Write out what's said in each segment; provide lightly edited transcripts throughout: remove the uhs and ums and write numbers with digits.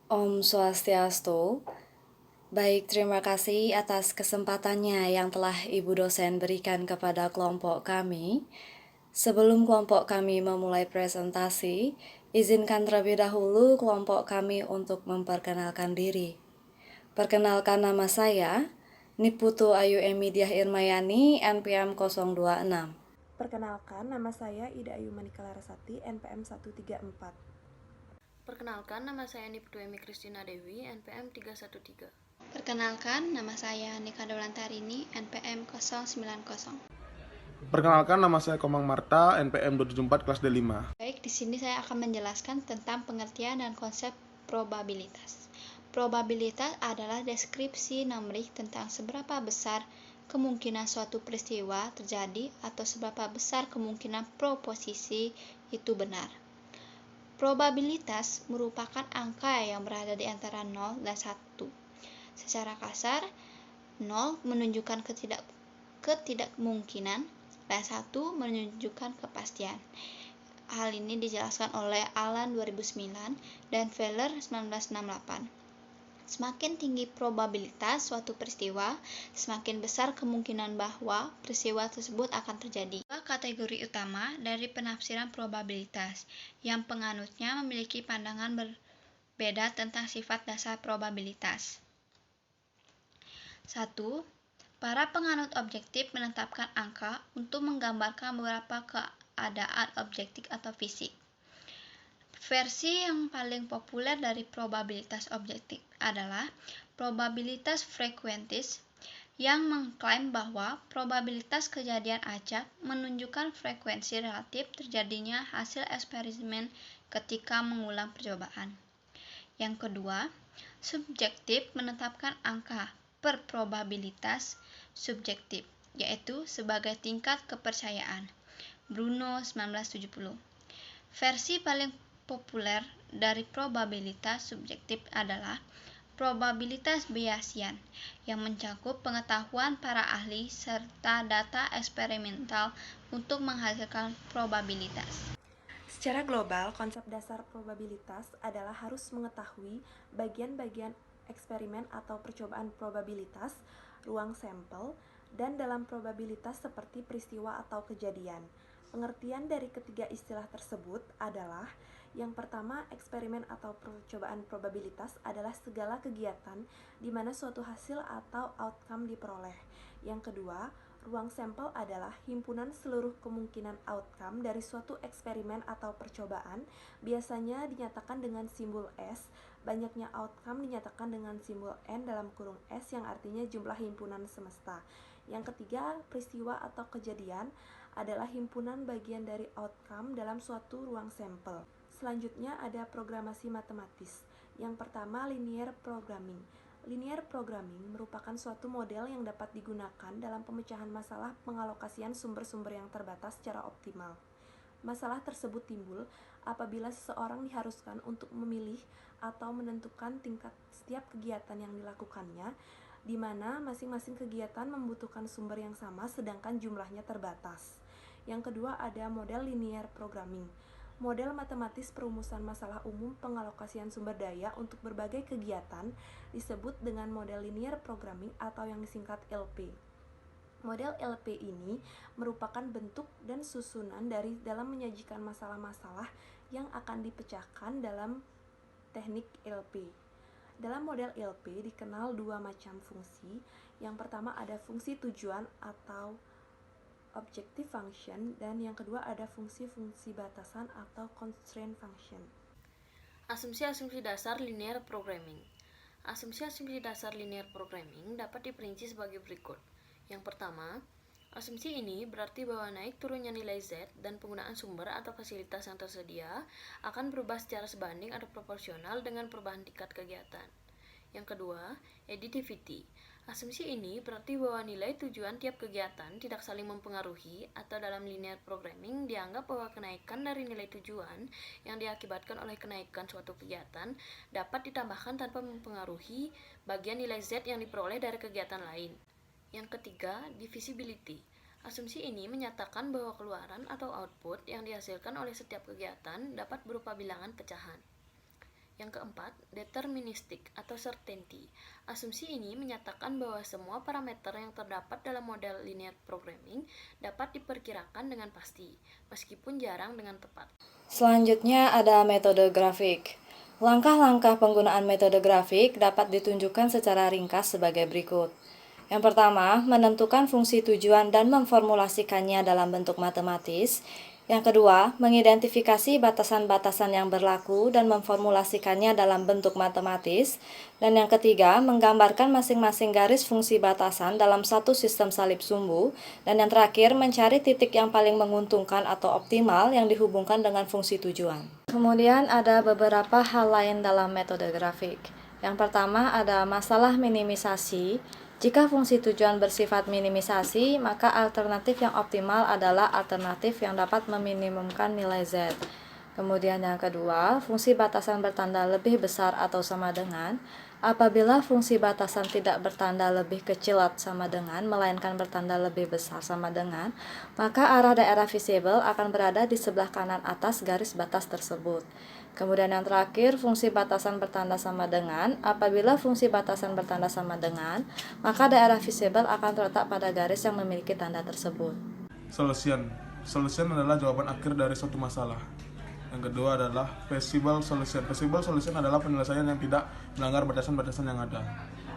Om Swastiastu. Baik, terima kasih atas kesempatannya yang telah Ibu dosen berikan kepada kelompok kami. Sebelum kelompok kami memulai presentasi, izinkan terlebih dahulu kelompok kami untuk memperkenalkan diri. Perkenalkan, nama saya Niputu Ayu Emidiah Irmayani, NPM 026. Perkenalkan, nama saya Ida Ayu Manika Larasati, NPM 134. Perkenalkan, nama saya Niputu Emi Kristina Dewi, NPM 313. Perkenalkan, nama saya Nika Dolantarini, NPM 090. Perkenalkan, nama saya Komang Marta, NPM 274 kelas D5. Baik, di sini saya akan menjelaskan tentang pengertian dan konsep probabilitas. Probabilitas adalah deskripsi numerik tentang seberapa besar kemungkinan suatu peristiwa terjadi atau seberapa besar kemungkinan proposisi itu benar. Probabilitas merupakan angka yang berada di antara 0 dan 1. Secara kasar, 0 menunjukkan ketidakmungkinan dan 1 menunjukkan kepastian. Hal ini dijelaskan oleh Alan 2009 dan Feller 1968. Semakin tinggi probabilitas suatu peristiwa, semakin besar kemungkinan bahwa peristiwa tersebut akan terjadi. Dua kategori utama dari penafsiran probabilitas, yang penganutnya memiliki pandangan berbeda tentang sifat dasar probabilitas. 1. Para penganut objektif menetapkan angka untuk menggambarkan beberapa keadaan objektif atau fisik. Versi yang paling populer dari probabilitas objektif adalah probabilitas frekuentis, yang mengklaim bahwa probabilitas kejadian acak menunjukkan frekuensi relatif terjadinya hasil eksperimen ketika mengulang percobaan. Yang kedua, subjektif menetapkan angka per probabilitas subjektif, yaitu sebagai tingkat kepercayaan. Bruno 1970. Versi paling populer dari probabilitas subjektif adalah probabilitas Bayesian, yang mencakup pengetahuan para ahli serta data eksperimental untuk menghasilkan probabilitas. Secara global, konsep dasar probabilitas adalah harus mengetahui bagian-bagian eksperimen atau percobaan probabilitas, ruang sampel, dan dalam probabilitas seperti peristiwa atau kejadian. Pengertian dari ketiga istilah tersebut adalah: yang pertama, eksperimen atau percobaan probabilitas adalah segala kegiatan di mana suatu hasil atau outcome diperoleh. Yang kedua, ruang sampel adalah himpunan seluruh kemungkinan outcome dari suatu eksperimen atau percobaan, biasanya dinyatakan dengan simbol S. Banyaknya outcome dinyatakan dengan simbol N dalam kurung S, yang artinya jumlah himpunan semesta. Yang ketiga, peristiwa atau kejadian adalah himpunan bagian dari outcome dalam suatu ruang sampel. Selanjutnya ada programasi matematis. Yang pertama, linear programming. Linear programming merupakan suatu model yang dapat digunakan dalam pemecahan masalah pengalokasian sumber-sumber yang terbatas secara optimal. Masalah tersebut timbul apabila seseorang diharuskan untuk memilih atau menentukan tingkat setiap kegiatan yang dilakukannya, di mana masing-masing kegiatan membutuhkan sumber yang sama sedangkan jumlahnya terbatas. Yang kedua ada model linear programming. Model matematis perumusan masalah umum pengalokasian sumber daya untuk berbagai kegiatan disebut dengan model linear programming atau yang disingkat LP. Model LP ini merupakan bentuk dan susunan dari dalam menyajikan masalah-masalah yang akan dipecahkan dalam teknik LP. Dalam model LP dikenal dua macam fungsi. Yang pertama ada fungsi tujuan atau objective function, dan yang kedua ada fungsi-fungsi batasan atau constraint function. Asumsi-asumsi dasar linear programming. Asumsi-asumsi dasar linear programming dapat diperinci sebagai berikut. Yang pertama, asumsi ini berarti bahwa naik turunnya nilai Z dan penggunaan sumber atau fasilitas yang tersedia akan berubah secara sebanding atau proporsional dengan perubahan tingkat kegiatan. Yang kedua, additivity. Asumsi ini berarti bahwa nilai tujuan tiap kegiatan tidak saling mempengaruhi, atau dalam linear programming dianggap bahwa kenaikan dari nilai tujuan yang diakibatkan oleh kenaikan suatu kegiatan dapat ditambahkan tanpa mempengaruhi bagian nilai Z yang diperoleh dari kegiatan lain. Yang ketiga, divisibility. Asumsi ini menyatakan bahwa keluaran atau output yang dihasilkan oleh setiap kegiatan dapat berupa bilangan pecahan. Yang keempat, deterministik atau certainty. Asumsi ini menyatakan bahwa semua parameter yang terdapat dalam model linear programming dapat diperkirakan dengan pasti, meskipun jarang dengan tepat. Selanjutnya ada metode grafik. Langkah-langkah penggunaan metode grafik dapat ditunjukkan secara ringkas sebagai berikut. Yang pertama, menentukan fungsi tujuan dan memformulasikannya dalam bentuk matematis. Yang kedua, mengidentifikasi batasan-batasan yang berlaku dan memformulasikannya dalam bentuk matematis. Dan yang ketiga, menggambarkan masing-masing garis fungsi batasan dalam satu sistem salib sumbu. Dan yang terakhir, mencari titik yang paling menguntungkan atau optimal yang dihubungkan dengan fungsi tujuan. Kemudian ada beberapa hal lain dalam metode grafik. Yang pertama ada masalah minimisasi. Jika fungsi tujuan bersifat minimisasi, maka alternatif yang optimal adalah alternatif yang dapat meminimumkan nilai Z. Kemudian yang kedua, fungsi batasan bertanda lebih besar atau sama dengan. Apabila fungsi batasan tidak bertanda lebih kecil atau sama dengan, melainkan bertanda lebih besar sama dengan, maka arah daerah visible akan berada di sebelah kanan atas garis batas tersebut. Kemudian yang terakhir, fungsi batasan bertanda sama dengan. Apabila fungsi batasan bertanda sama dengan, maka daerah visible akan terletak pada garis yang memiliki tanda tersebut. Solution. Solution adalah jawaban akhir dari suatu masalah. Yang kedua adalah feasible solution. Feasible solution adalah penyelesaian yang tidak melanggar batasan-batasan yang ada.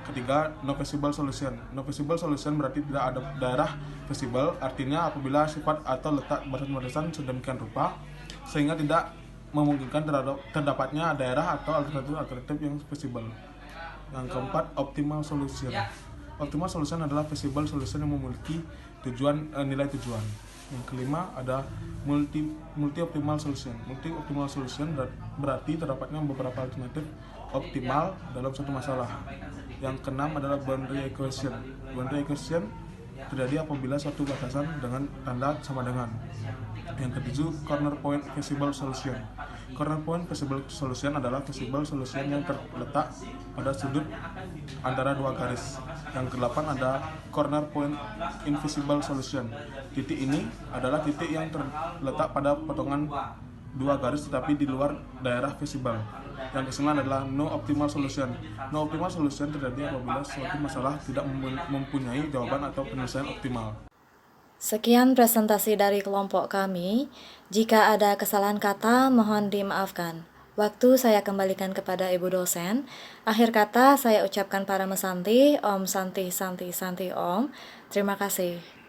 Ketiga, no feasible solution. No feasible solution berarti tidak ada daerah feasible, artinya apabila sifat atau letak batasan-batasan sedemikian rupa sehingga tidak memungkinkan terdapatnya daerah atau alternatif yang feasible. Yang keempat, optimal solution. Optimal solution adalah feasible solution yang memiliki nilai tujuan. Yang kelima ada multi optimal solution. Multi optimal solution berarti terdapatnya beberapa alternatif optimal dalam satu masalah. Yang keenam adalah boundary equation. Boundary equation terjadi apabila suatu batasan dengan tanda sama dengan. Yang ketujuh, corner point feasible solution. Corner point feasible solution adalah feasible solution yang terletak pada sudut antara dua garis. Yang kedelapan ada corner point invisible solution. Titik ini adalah titik yang terletak pada potongan dua garis tetapi di luar daerah visible. Yang kesembilan adalah no optimal solution. No optimal solution terjadi apabila suatu masalah tidak mempunyai jawaban atau penyelesaian optimal. Sekian presentasi dari kelompok kami. Jika ada kesalahan kata, mohon dimaafkan. Waktu saya kembalikan kepada Ibu dosen. Akhir kata saya ucapkan para mesanti, Om Santi Santi Santi Om. Terima kasih.